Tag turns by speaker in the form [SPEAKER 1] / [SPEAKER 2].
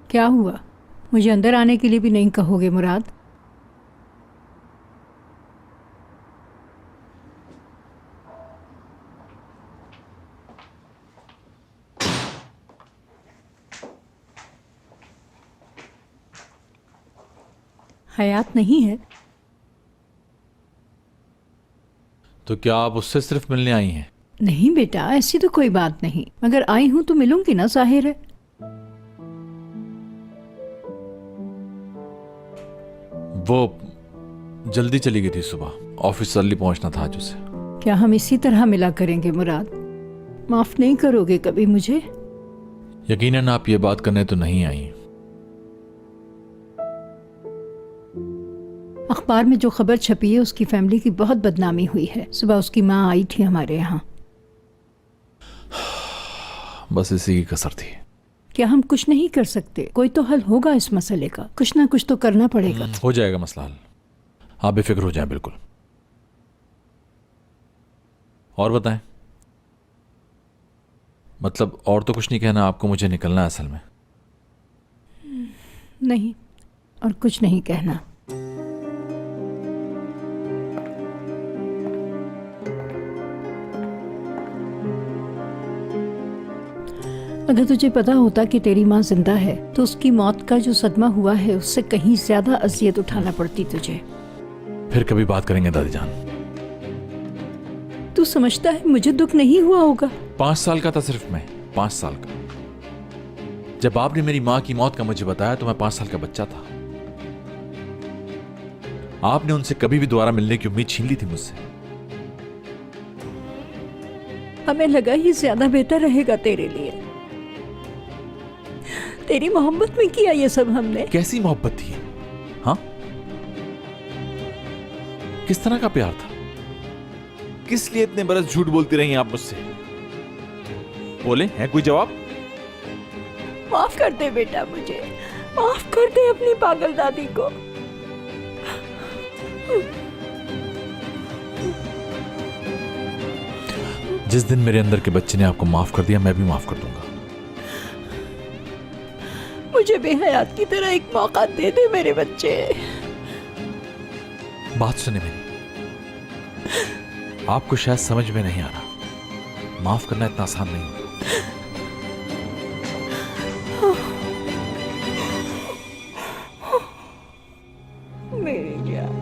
[SPEAKER 1] क्या हुआ? मुझे अंदर आने के लिए भी नहीं कहोगे मुराद? हयात नहीं है
[SPEAKER 2] तो क्या आप उससे सिर्फ मिलने आई हैं?
[SPEAKER 1] नहीं बेटा, ऐसी तो कोई बात नहीं, मगर आई हूं तो मिलूंगी ना, जाहिर है।
[SPEAKER 2] वो जल्दी चली गई थी, सुबह ऑफिस अर्ली पहुंचना था आज उसे।
[SPEAKER 1] क्या हम इसी तरह मिला करेंगे मुराद? माफ नहीं करोगे कभी मुझे?
[SPEAKER 2] यकीनन आप ये बात करने तो नहीं आई।
[SPEAKER 1] अखबार में जो खबर छपी है उसकी फैमिली की बहुत बदनामी हुई है। सुबह उसकी माँ आई थी हमारे यहाँ।
[SPEAKER 2] बस इसी की कसर थी।
[SPEAKER 1] क्या हम कुछ नहीं कर सकते? कोई तो हल होगा इस मसले का, कुछ ना कुछ तो करना पड़ेगा।
[SPEAKER 2] हो जाएगा मसला हल, आप बेफिक्र हो जाएं बिल्कुल। और बताएं। मतलब और तो कुछ नहीं कहना आपको, मुझे निकलना है असल में।
[SPEAKER 1] नहीं, और कुछ नहीं कहना। अगर तुझे पता होता कि तेरी माँ जिंदा है तो उसकी मौत का जो सदमा हुआ है उससे कहीं ज्यादा अजियत उठाना पड़ती तुझे।
[SPEAKER 2] फिर कभी बात करेंगे दादी जान।
[SPEAKER 1] तू समझता है मुझे दुख नहीं हुआ होगा?
[SPEAKER 2] 5 साल का था सिर्फ मैं, 5 साल का। जब आपने मेरी माँ की मौत का मुझे बताया तो मैं 5 साल का बच्चा था। आपने उनसे कभी भी दोबारा मिलने की उम्मीद छीन ली थी मुझसे।
[SPEAKER 1] हमें लगा ये ज्यादा बेहतर रहेगा तेरे लिए। तेरी मोहब्बत में किया ये सब हमने।
[SPEAKER 2] कैसी मोहब्बत थी? हाँ, किस तरह का प्यार था? किस लिए इतने बरस झूठ बोलती रही आप मुझसे? बोले हैं कोई जवाब?
[SPEAKER 1] माफ कर दे बेटा, मुझे माफ कर दे अपनी पागल दादी को।
[SPEAKER 2] जिस दिन मेरे अंदर के बच्चे ने आपको माफ कर दिया, मैं भी माफ कर दूंगा।
[SPEAKER 1] मुझे बेहयात की तरह एक मौका दे दे मेरे बच्चे।
[SPEAKER 2] बात सुने मेरी, आपको शायद समझ में नहीं आ रहा, माफ करना इतना आसान नहीं होता।
[SPEAKER 1] मेरी जान।